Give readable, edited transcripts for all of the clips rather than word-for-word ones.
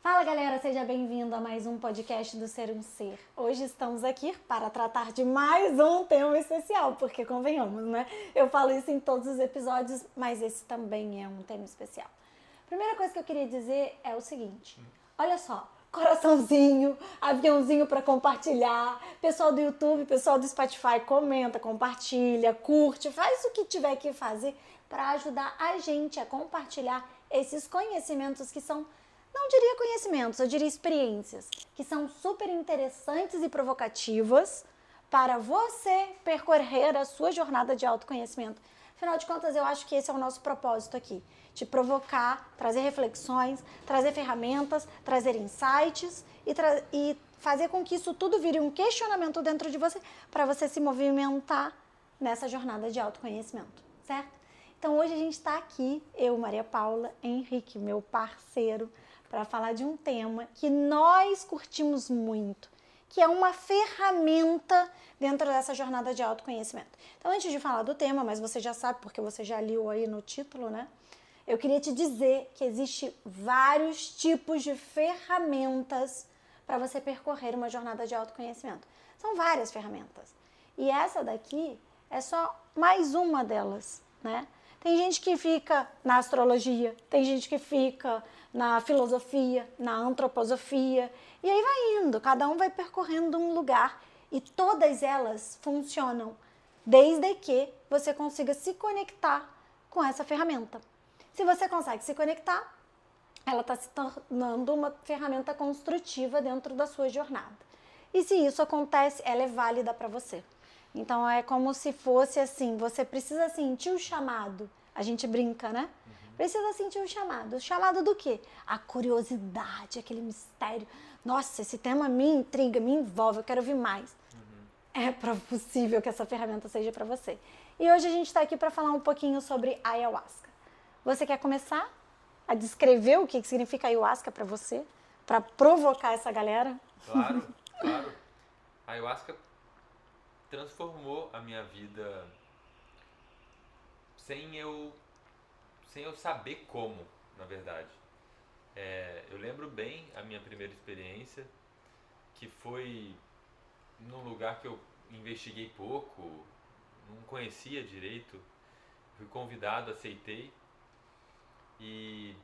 Fala galera, seja bem-vindo a mais um podcast do Ser um Ser. Hoje estamos aqui para tratar de mais um tema especial, porque convenhamos, né? Eu falo isso em todos os episódios, mas esse também é um tema especial. Primeira coisa que eu queria dizer é o seguinte, olha só, coraçãozinho, aviãozinho para compartilhar, pessoal do YouTube, pessoal do Spotify, comenta, compartilha, curte, faz o que tiver que fazer para ajudar a gente a compartilhar esses conhecimentos que são, não diria conhecimentos, eu diria experiências, que são super interessantes e provocativas para você percorrer a sua jornada de autoconhecimento. Afinal de contas, eu acho que esse é o nosso propósito aqui, te provocar, trazer reflexões, trazer ferramentas, trazer insights e fazer com que isso tudo vire um questionamento dentro de você, para você se movimentar nessa jornada de autoconhecimento, certo? Então hoje a gente está aqui, eu, Maria Paula, Henrique, meu parceiro, para falar de um tema que nós curtimos muito, que é uma ferramenta dentro dessa jornada de autoconhecimento. Então, antes de falar do tema, mas você já sabe, porque você já leu aí no título, né? Eu queria te dizer que existe vários tipos de ferramentas para você percorrer uma jornada de autoconhecimento. São várias ferramentas. E essa daqui é só mais uma delas, né? Tem gente que fica na astrologia, tem gente que fica na filosofia, na antroposofia, e aí vai indo, cada um vai percorrendo um lugar e todas elas funcionam desde que você consiga se conectar com essa ferramenta. Se você consegue se conectar, ela está se tornando uma ferramenta construtiva dentro da sua jornada. E se isso acontece, ela é válida para você. Então é como se fosse assim, você precisa sentir o chamado. A gente brinca, né? Precisa sentir o chamado. O chamado do quê? A curiosidade, aquele mistério. Nossa, esse tema me intriga, me envolve, eu quero ouvir mais. É possível que essa ferramenta seja para você. E hoje a gente está aqui para falar um pouquinho sobre ayahuasca. Você quer começar a descrever o que significa ayahuasca para você? Para provocar essa galera? Claro, claro. A ayahuasca transformou a minha vida sem eu, sem eu saber como, na verdade. Eu lembro bem a minha primeira experiência, que foi num lugar que eu investiguei pouco, não conhecia direito. Fui convidado, aceitei e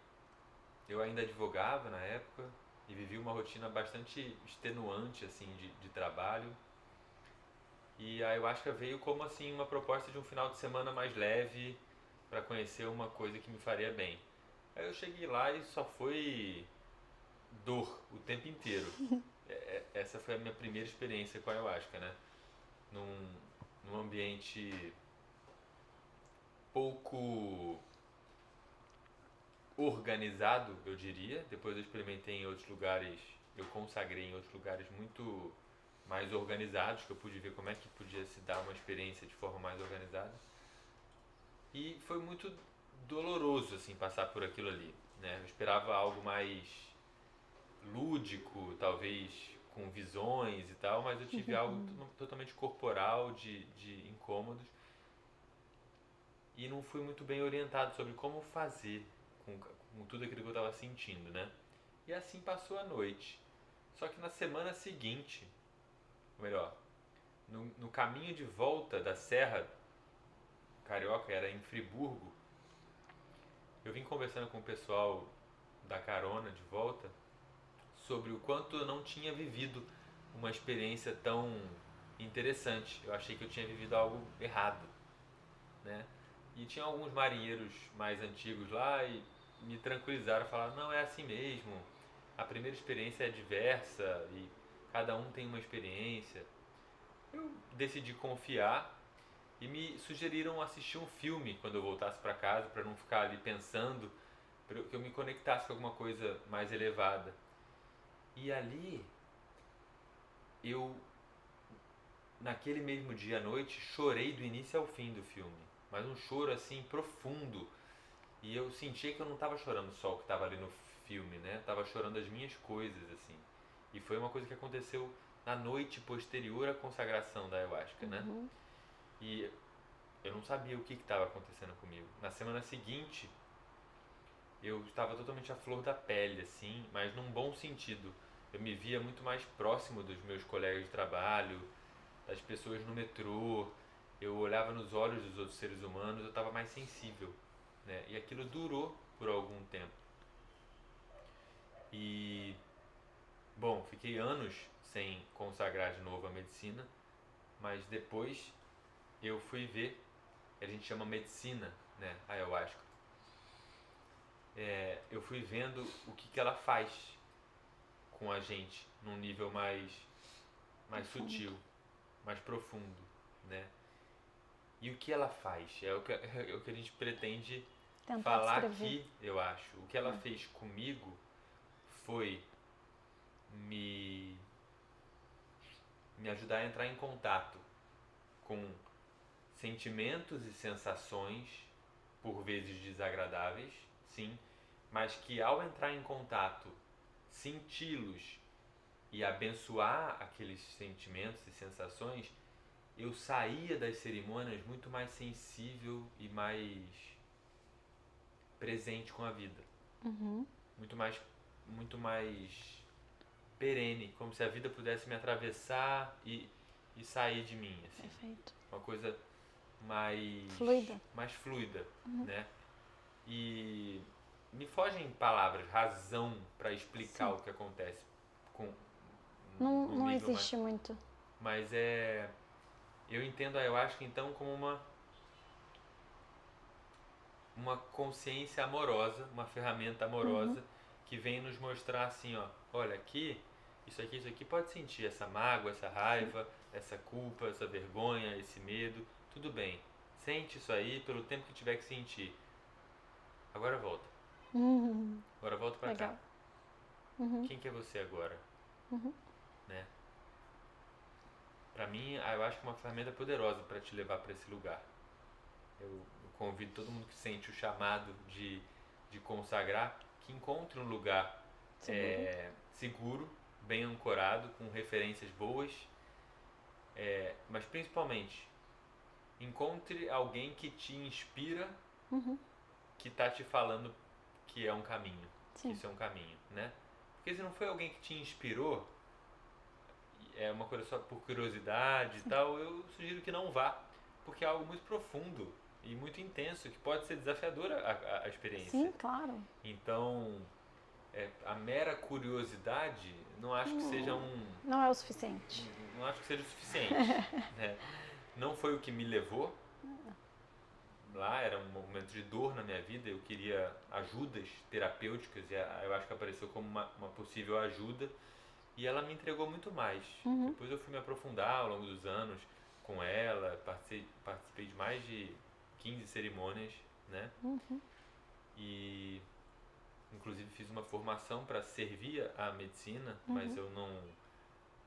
eu ainda advogava na época e vivi uma rotina bastante extenuante assim de trabalho. E a ayahuasca veio como assim uma proposta de um final de semana mais leve para conhecer uma coisa que me faria bem. Aí eu cheguei lá e só foi dor o tempo inteiro. Essa foi a minha primeira experiência com a ayahuasca, né? Num ambiente pouco organizado, eu diria. Depois eu experimentei em outros lugares, eu consagrei em outros lugares muito mais organizados, que eu pude ver como é que podia se dar uma experiência de forma mais organizada. E foi muito doloroso assim passar por aquilo ali, né? Eu esperava algo mais lúdico, talvez com visões e tal, mas eu tive algo totalmente corporal, de incômodos, e não fui muito bem orientado sobre como fazer com tudo aquilo que eu estava sentindo, né? E assim passou a noite. Só que na semana seguinte, ou melhor, no caminho de volta da Serra Carioca, era em Friburgo, eu vim conversando com o pessoal da carona de volta sobre o quanto eu não tinha vivido uma experiência tão interessante. Eu achei que eu tinha vivido algo errado, né? E tinha alguns marinheiros mais antigos lá e me tranquilizaram, falaram, não, é assim mesmo, a primeira experiência é diversa e cada um tem uma experiência. Eu decidi confiar e me sugeriram assistir um filme quando eu voltasse para casa, para não ficar ali pensando, para que eu me conectasse com alguma coisa mais elevada. E ali, eu, naquele mesmo dia à noite, chorei do início ao fim do filme. Mas um choro assim profundo. E eu sentia que eu não estava chorando só o que estava ali no filme, né? Eu estava chorando as minhas coisas, assim. E foi uma coisa que aconteceu na noite posterior à consagração da ayahuasca, né? E eu não sabia o que estava acontecendo comigo. Na semana seguinte, eu estava totalmente à flor da pele, assim, mas num bom sentido. Eu me via muito mais próximo dos meus colegas de trabalho, das pessoas no metrô. Eu olhava nos olhos dos outros seres humanos, eu estava mais sensível, né? E aquilo durou por algum tempo. E, bom, fiquei anos sem consagrar de novo a medicina, mas depois eu fui ver, a gente chama medicina, né, a ayahuasca. Eu fui vendo o que ela faz com a gente num nível mais sutil, mais profundo, né? E o que ela faz? É o que a gente pretende Tentar falar descrever. aqui, eu acho. O que ela fez comigo foi me ajudar a entrar em contato com sentimentos e sensações, por vezes desagradáveis, sim, mas que ao entrar em contato, senti-los e abençoar aqueles sentimentos e sensações, eu saía das cerimônias muito mais sensível e mais presente com a vida. Muito mais perene, como se a vida pudesse me atravessar e sair de mim, assim. Perfeito. Uma coisa mais fluida, né? E me fogem palavras, razão para explicar o que acontece com Não existe muito. Mas eu entendo a ayahuasca então como uma consciência amorosa, uma ferramenta amorosa que vem nos mostrar assim, ó, olha aqui, isso aqui pode sentir essa mágoa, essa raiva, essa culpa, essa vergonha, esse medo, tudo bem. Sente isso aí pelo tempo que tiver que sentir. Agora volta. Agora volta pra cá. Quem que é você agora? Né? Pra mim, eu acho que é uma ferramenta poderosa para te levar para esse lugar. Eu convido todo mundo que sente o chamado de consagrar, que encontre um lugar seguro, bem ancorado, com referências boas, mas principalmente encontre alguém que te inspira, que tá te falando que é um caminho, que isso é um caminho, né? Porque se não foi alguém que te inspirou, é uma coisa só por curiosidade e tal, eu sugiro que não vá, porque é algo muito profundo e muito intenso, que pode ser desafiadora a experiência. Sim, claro. Então, a mera curiosidade, não acho que seja Não é o suficiente. Não acho que seja o suficiente. Né? Não foi o que me levou. Lá era um momento de dor na minha vida, eu queria ajudas terapêuticas e eu acho que apareceu como uma possível ajuda e ela me entregou muito mais. Depois eu fui me aprofundar ao longo dos anos com ela, participei de mais de 15 cerimônias, né? E inclusive fiz uma formação para servir a medicina, mas eu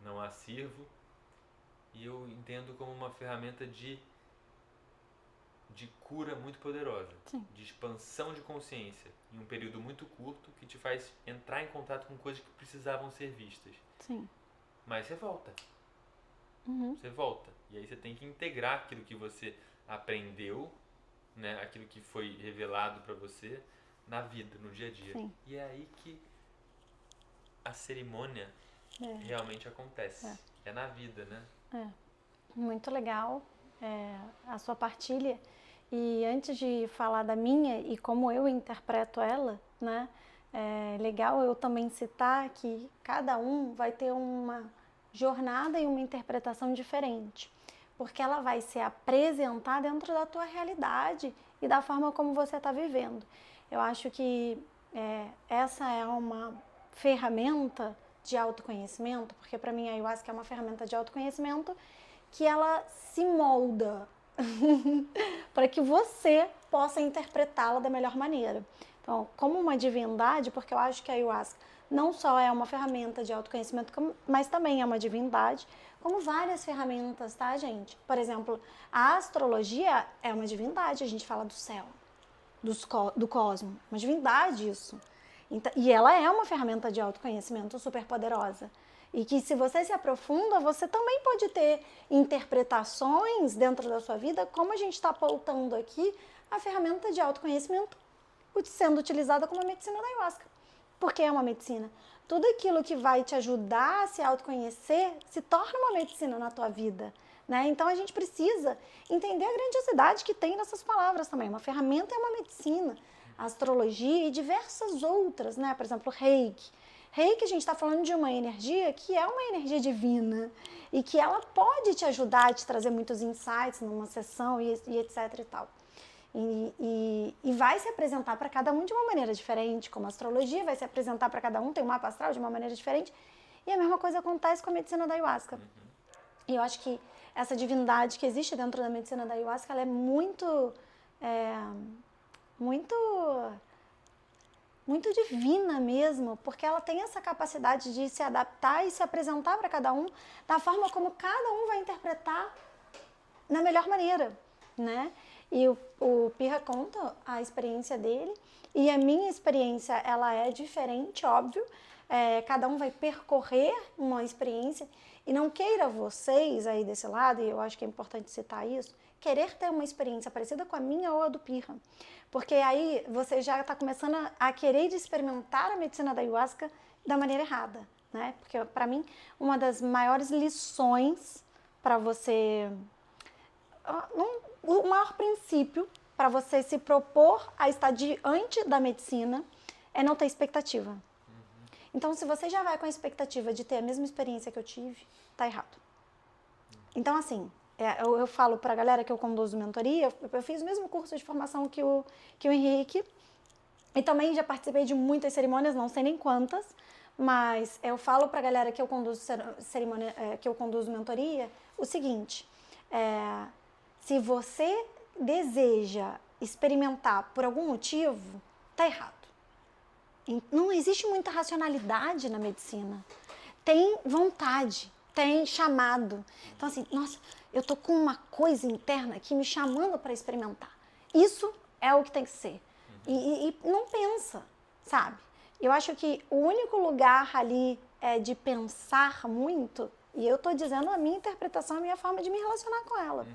não a sirvo, e eu entendo como uma ferramenta de cura muito poderosa, de expansão de consciência em um período muito curto, que te faz entrar em contato com coisas que precisavam ser vistas. Mas você volta. Você volta. E aí você tem que integrar aquilo que você aprendeu, né, aquilo que foi revelado para você na vida, no dia a dia. E é aí que a cerimônia realmente acontece. É na vida, né? Muito legal a sua partilha. E antes de falar da minha e como eu interpreto ela, né, é legal eu também citar que cada um vai ter uma jornada e uma interpretação diferente, porque ela vai ser apresentada dentro da tua realidade e da forma como você está vivendo. Eu acho que essa é uma ferramenta de autoconhecimento, porque para mim a ayahuasca é uma ferramenta de autoconhecimento que ela se molda para que você possa interpretá-la da melhor maneira. Então, como uma divindade, porque eu acho que a ayahuasca não só é uma ferramenta de autoconhecimento, mas também é uma divindade, como várias ferramentas, tá, gente? Por exemplo, a astrologia é uma divindade, a gente fala do céu, do cosmos, uma divindade isso. Então, e ela é uma ferramenta de autoconhecimento super poderosa. E que se você se aprofunda, você também pode ter interpretações dentro da sua vida, como a gente está pautando aqui, a ferramenta de autoconhecimento sendo utilizada como a medicina da ayahuasca. Porque é uma medicina. Tudo aquilo que vai te ajudar a se autoconhecer se torna uma medicina na tua vida, né? Então a gente precisa entender a grandiosidade que tem nessas palavras também. Uma ferramenta é uma medicina, a astrologia e diversas outras, né? Por exemplo, Reiki. Reiki, a gente está falando de uma energia que é uma energia divina e que ela pode te ajudar a te trazer muitos insights numa sessão e etc e tal. E vai se apresentar para cada um de uma maneira diferente, como a astrologia vai se apresentar para cada um, tem um mapa astral de uma maneira diferente, e a mesma coisa acontece com a medicina da ayahuasca. E eu acho que essa divindade que existe dentro da medicina da ayahuasca, ela é muito divina mesmo, porque ela tem essa capacidade de se adaptar e se apresentar para cada um da forma como cada um vai interpretar na melhor maneira, né? E o Pirra conta a experiência dele, e a minha experiência, ela é diferente, óbvio. Cada um vai percorrer uma experiência, e não queira vocês aí desse lado, e eu acho que é importante citar isso, querer ter uma experiência parecida com a minha ou a do Pirra. Porque aí você já está começando a querer experimentar a medicina da ayahuasca da maneira errada, né? Porque, para mim, uma das maiores lições para você... O maior princípio para você se propor a estar diante da medicina é não ter expectativa. Então, se você já vai com a expectativa de ter a mesma experiência que eu tive, tá errado. Então, assim, eu falo pra galera que eu conduzo mentoria, eu fiz o mesmo curso de formação que o Henrique, e também já participei de muitas cerimônias, não sei nem quantas, mas eu falo pra galera que eu conduzo cerimônia, que eu conduzo mentoria, o seguinte: se você deseja experimentar por algum motivo, tá errado. Não existe muita racionalidade na medicina. Tem vontade, tem chamado. Então, assim, nossa, eu tô com uma coisa interna aqui me chamando para experimentar. Isso é o que tem que ser. E não pensa, sabe? Eu acho que o único lugar ali de pensar muito, e eu tô dizendo a minha interpretação, a minha forma de me relacionar com ela,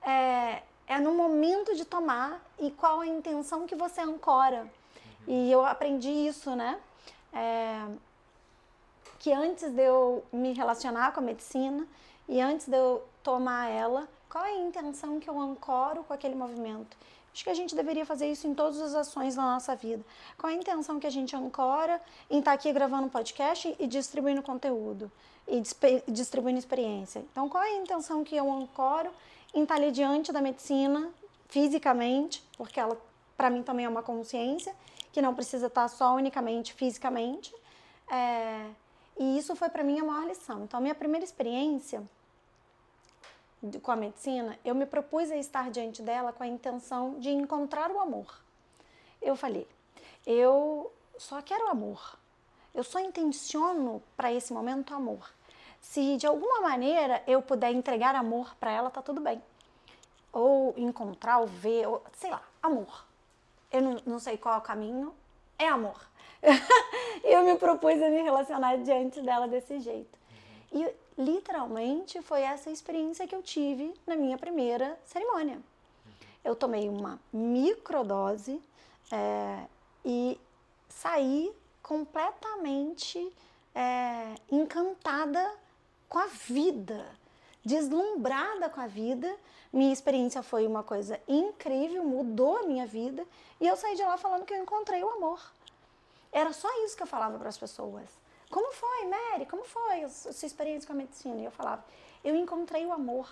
é no momento de tomar e qual a intenção que você ancora. E eu aprendi isso, né? Que antes de eu me relacionar com a medicina e antes de eu tomar ela, qual é a intenção que eu ancoro com aquele movimento? Acho que a gente deveria fazer isso em todas as ações da nossa vida. Qual é a intenção que a gente ancora em estar aqui gravando um podcast e distribuindo conteúdo e distribuindo experiência? Então, qual é a intenção que eu ancoro em estar ali diante da medicina fisicamente, porque ela, para mim, também é uma consciência, que não precisa estar só unicamente fisicamente. E isso foi para mim a maior lição. Então, a minha primeira experiência com a medicina, eu me propus a estar diante dela com a intenção de encontrar o amor. Eu falei, eu só quero amor. Eu só intenciono para esse momento amor. Se de alguma maneira eu puder entregar amor para ela, tá tudo bem. Ou encontrar, ou ver, ou, sei lá, amor. Eu não sei qual é o caminho, é amor. Eu me propus a me relacionar diante dela desse jeito. E literalmente foi essa experiência que eu tive na minha primeira cerimônia. Eu tomei uma microdose e saí completamente encantada com a vida, deslumbrada com a vida. Minha experiência foi uma coisa incrível, mudou a minha vida, e eu saí de lá falando que eu encontrei o amor. Era só isso que eu falava para as pessoas. Como foi, Mary? Como foi a sua experiência com a medicina? E eu falava, eu encontrei o amor.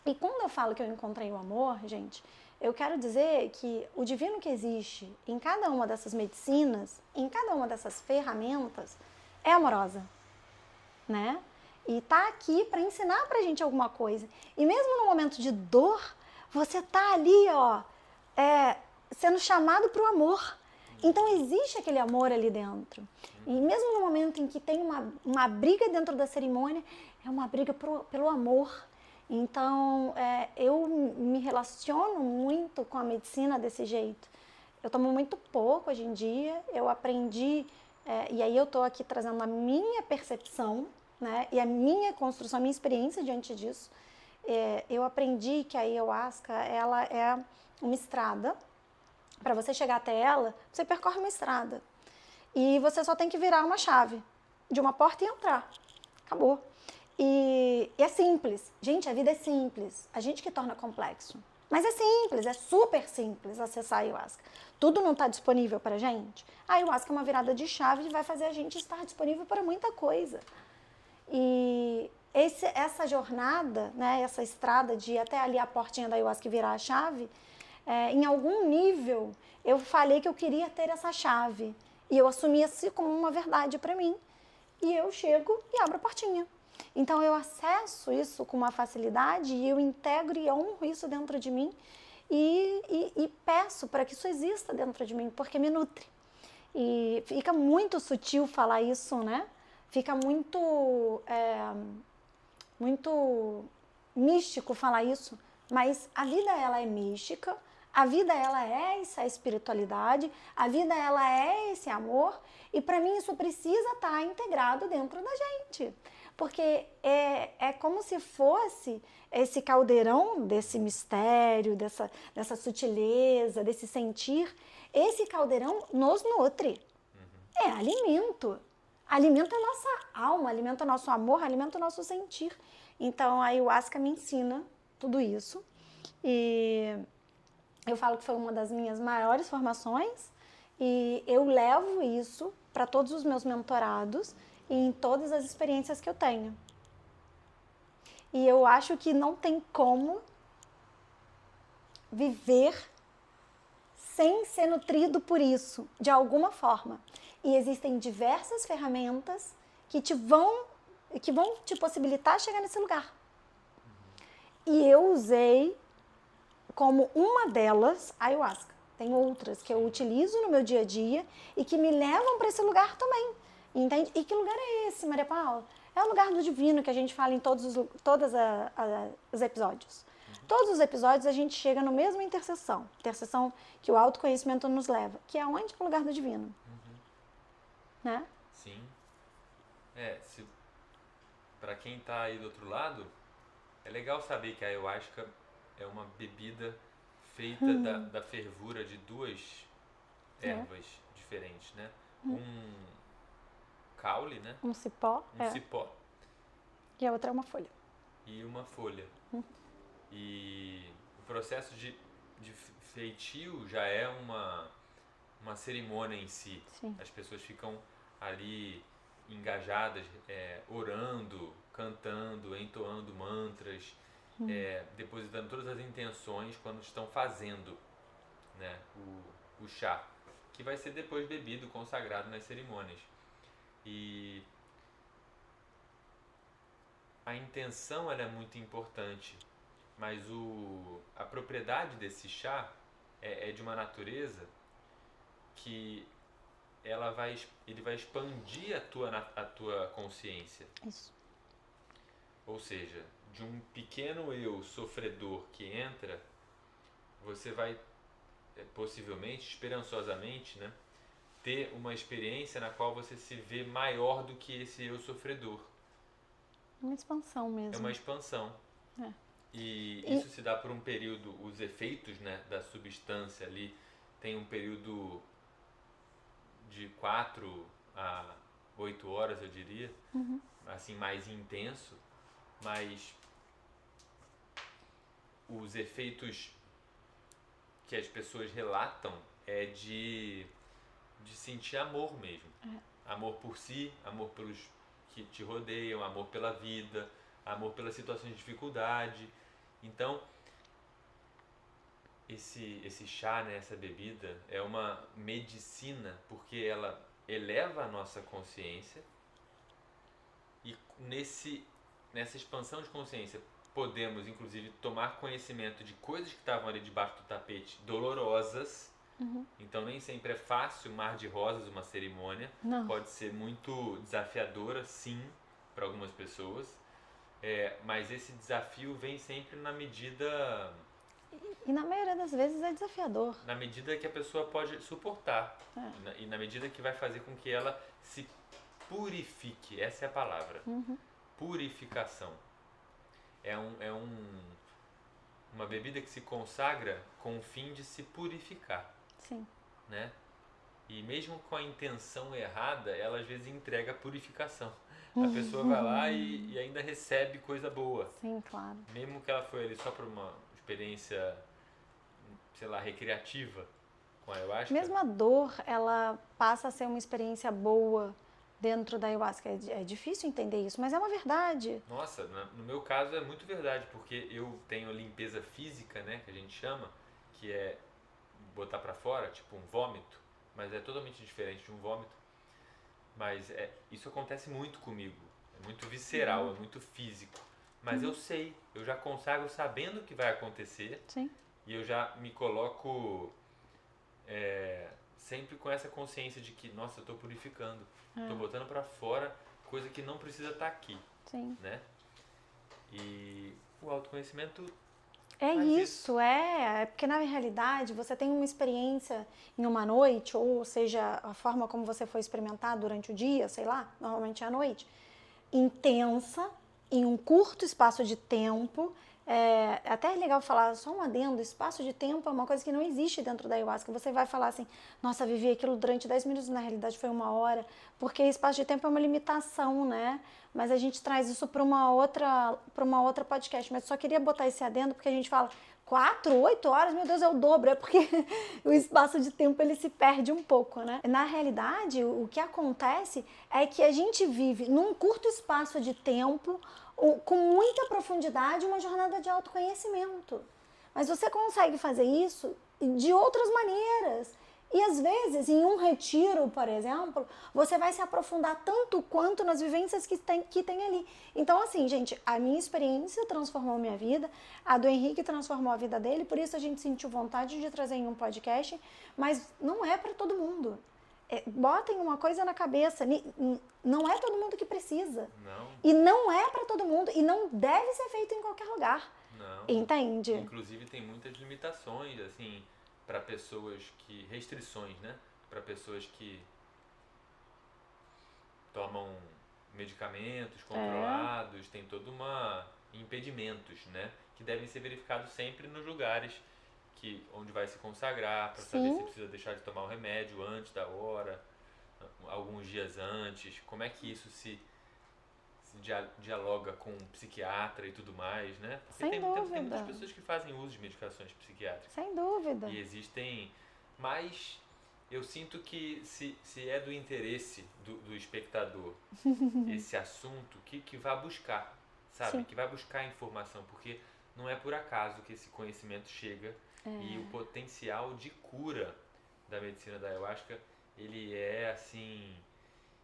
E quando eu falo que eu encontrei o amor, gente, eu quero dizer que o divino que existe em cada uma dessas medicinas, em cada uma dessas ferramentas, é amorosa, né? E tá aqui para ensinar pra gente alguma coisa. E mesmo no momento de dor, você tá ali, ó, sendo chamado pro amor. Então existe aquele amor ali dentro. E mesmo no momento em que tem uma briga dentro da cerimônia, é uma briga pelo amor. Então eu me relaciono muito com a medicina desse jeito. Eu tomo muito pouco hoje em dia, eu aprendi, e aí eu tô aqui trazendo a minha percepção, né, e a minha construção, a minha experiência diante disso. Eu aprendi que a ayahuasca, ela é uma estrada Para você chegar até ela, você percorre uma estrada. E você só tem que virar uma chave de uma porta e entrar. Acabou. E é simples. Gente, a vida é simples. A gente que torna complexo. Mas é simples, é super simples acessar a ayahuasca. Tudo não está disponível para a gente. A ayahuasca é uma virada de chave e vai fazer a gente estar disponível para muita coisa. E essa jornada, né, essa estrada de ir até ali a portinha da ayahuasca e virar a chave, em algum nível eu falei que eu queria ter essa chave. E eu assumi isso como uma verdade para mim. E eu chego e abro a portinha. Então eu acesso isso com uma facilidade e eu integro e honro isso dentro de mim e peço para que isso exista dentro de mim, porque me nutre. E fica muito sutil falar isso, né? Fica muito místico falar isso, mas a vida ela é mística, a vida ela é essa espiritualidade, a vida ela é esse amor e para mim isso precisa estar integrado dentro da gente. Porque é como se fosse esse caldeirão desse mistério, dessa sutileza, desse sentir. Esse caldeirão nos nutre. É alimento. Alimenta a nossa alma, alimenta o nosso amor, alimenta o nosso sentir. Então, a ayahuasca me ensina tudo isso. E eu falo que foi uma das minhas maiores formações. E eu levo isso para todos os meus mentorados e em todas as experiências que eu tenho. E eu acho que não tem como viver sem ser nutrido por isso, de alguma forma. E existem diversas ferramentas que vão te possibilitar chegar nesse lugar. E eu usei como uma delas a ayahuasca. Tem outras que eu utilizo no meu dia a dia e que me levam para esse lugar também. Entende? E que lugar é esse, Maria Paula? É o lugar do divino que a gente fala em todos os episódios. Todos os episódios a gente chega no mesmo interseção que o autoconhecimento nos leva, que é onde? O lugar do divino. Né? Sim. Para quem tá aí do outro lado, é legal saber que a ayahuasca é uma bebida feita da fervura de duas ervas diferentes, né? Um caule, né? Um cipó. Cipó. E a outra é uma folha. E uma folha. E o processo de feitio já é uma cerimônia em si. Sim. As pessoas ficam ali engajadas, orando, cantando, entoando mantras, depositando todas as intenções quando estão fazendo, né, o chá, que vai ser depois bebido, consagrado nas cerimônias. E a intenção ela é muito importante, mas a propriedade desse chá é de uma natureza que ele vai expandir a tua consciência. Isso. Ou seja, de um pequeno eu sofredor que entra, você vai possivelmente, esperançosamente, né, ter uma experiência na qual você se vê maior do que esse eu sofredor. Uma expansão mesmo. É uma expansão. E isso se dá por um período, os efeitos, né, da substância ali tem um período de 4 a 8 horas, eu diria, assim, mais intenso, mas os efeitos que as pessoas relatam é de sentir amor mesmo. Amor por si, amor pelos que te rodeiam, amor pela vida, amor pelas situações de dificuldade. Então, esse chá, né, essa bebida, é uma medicina porque ela eleva a nossa consciência e nessa expansão de consciência podemos, inclusive, tomar conhecimento de coisas que estavam ali debaixo do tapete, dolorosas. Então nem sempre é fácil, mar de rosas, uma cerimônia. Não. Pode ser muito desafiadora, sim, para algumas pessoas. Mas esse desafio vem sempre na medida... E na maioria das vezes é desafiador. Na medida que a pessoa pode suportar. E na medida que vai fazer com que ela se purifique. Essa é a palavra. Purificação. É uma bebida que se consagra com o fim de se purificar. Sim. né? E mesmo com a intenção errada, ela às vezes entrega a purificação. A pessoa vai lá e ainda recebe coisa boa. Sim, claro. Mesmo que ela foi ali só para uma experiência, sei lá, recreativa com a ayahuasca. Mesmo a dor, ela passa a ser uma experiência boa dentro da ayahuasca. É difícil entender isso, mas é uma verdade. Nossa, no meu caso é muito verdade, porque eu tenho limpeza física, né, que a gente chama, que é botar para fora, tipo um vômito, mas é totalmente diferente de um vômito. Mas isso acontece muito comigo, é muito visceral, é muito físico. Mas eu sei, eu já consagro sabendo o que vai acontecer. Sim. E eu já me coloco sempre com essa consciência de que, nossa, eu estou purificando, estou botando para fora coisa que não precisa estar aqui. Sim. Né? E o autoconhecimento é faz isso, é porque na realidade você tem uma experiência em uma noite, ou seja, a forma como você foi experimentar durante o dia, sei lá, normalmente é à noite, intensa, em um curto espaço de tempo. Até é legal falar, só um adendo, espaço de tempo é uma coisa que não existe dentro da ayahuasca. Você vai falar assim, nossa, vivi aquilo durante 10 minutos, na realidade foi 1 hora, porque espaço de tempo é uma limitação, né? Mas a gente traz isso para uma outra podcast. Mas só queria botar esse adendo, porque a gente fala 4, 8 horas, meu Deus, é o dobro. É porque o espaço de tempo ele se perde um pouco, né? Na realidade, o que acontece é que a gente vive num curto espaço de tempo, com muita profundidade, uma jornada de autoconhecimento. Mas você consegue fazer isso de outras maneiras. E às vezes, em um retiro, por exemplo, você vai se aprofundar tanto quanto nas vivências que tem ali. Então, assim, gente, a minha experiência transformou minha vida, a do Henrique transformou a vida dele, por isso a gente sentiu vontade de trazer em um podcast, mas não é para todo mundo. Botem uma coisa na cabeça, não é todo mundo que precisa. Não. E não é para todo mundo, e não deve ser feito em qualquer lugar. Não. Entende? Inclusive tem muitas limitações, assim, para pessoas que... restrições, né? Para pessoas que tomam medicamentos controlados, tem todo uma... impedimentos, né? Que devem ser verificados sempre nos lugares onde vai se consagrar, para saber se precisa deixar de tomar o remédio antes da hora, alguns dias antes, como é que isso se dialoga com um psiquiatra e tudo mais, né? Porque tem muitas pessoas que fazem uso de medicações psiquiátricas. Sem dúvida. E existem, mas eu sinto que se é do interesse do espectador esse assunto, que vá buscar, sabe? Sim. Que vai buscar informação, porque não é por acaso que esse conhecimento chega. E o potencial de cura da medicina da ayahuasca, ele é, assim...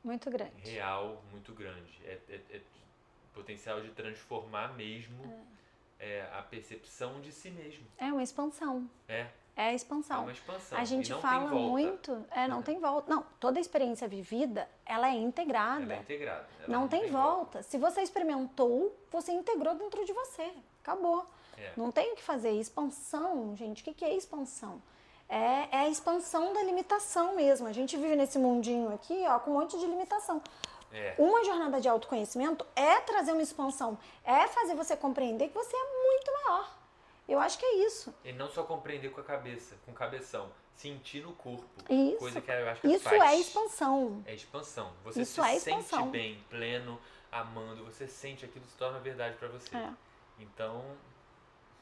muito grande. Real, muito grande. É potencial de transformar mesmo a percepção de si mesmo. É uma expansão. É a expansão. É uma expansão. A gente e não fala tem volta. muito... não tem volta. Não, toda experiência vivida, ela é integrada. Ela é integrada. Não tem volta. Se você experimentou, você integrou dentro de você. Acabou. Não tem o que fazer. Expansão, gente, o que é expansão? É a expansão da limitação mesmo. A gente vive nesse mundinho aqui, ó, com um monte de limitação. Uma jornada de autoconhecimento é trazer uma expansão, é fazer você compreender que você é muito maior. Eu acho que é isso. E não só compreender com a cabeça, com o cabeção, sentir no corpo. Isso. Coisa que a ayahuasca isso faz. É expansão. É expansão. Você isso se é expansão. sente bem, pleno, amando, você sente aquilo se torna verdade pra você. Então...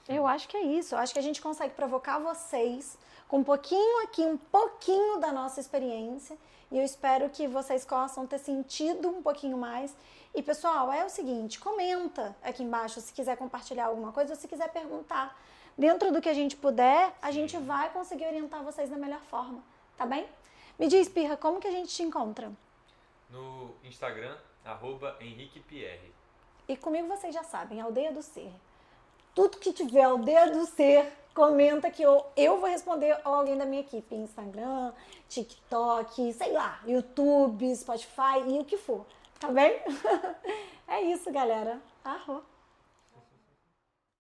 eu acho que é isso. Eu acho que a gente consegue provocar vocês com um pouquinho aqui, um pouquinho da nossa experiência. E eu espero que vocês possam ter sentido um pouquinho mais. E, pessoal, é o seguinte, comenta aqui embaixo se quiser compartilhar alguma coisa ou se quiser perguntar. Dentro do que a gente puder, a gente vai conseguir orientar vocês da melhor forma, tá bem? Me diz, Pirra, como que a gente te encontra? No Instagram, @HenriquePierre. E comigo vocês já sabem, Aldeia do Ser. Tudo que tiver Aldeia do Ser, comenta que eu vou responder ou alguém da minha equipe. Instagram, TikTok, sei lá, YouTube, Spotify e o que for. Tá bem? É isso, galera. Arro.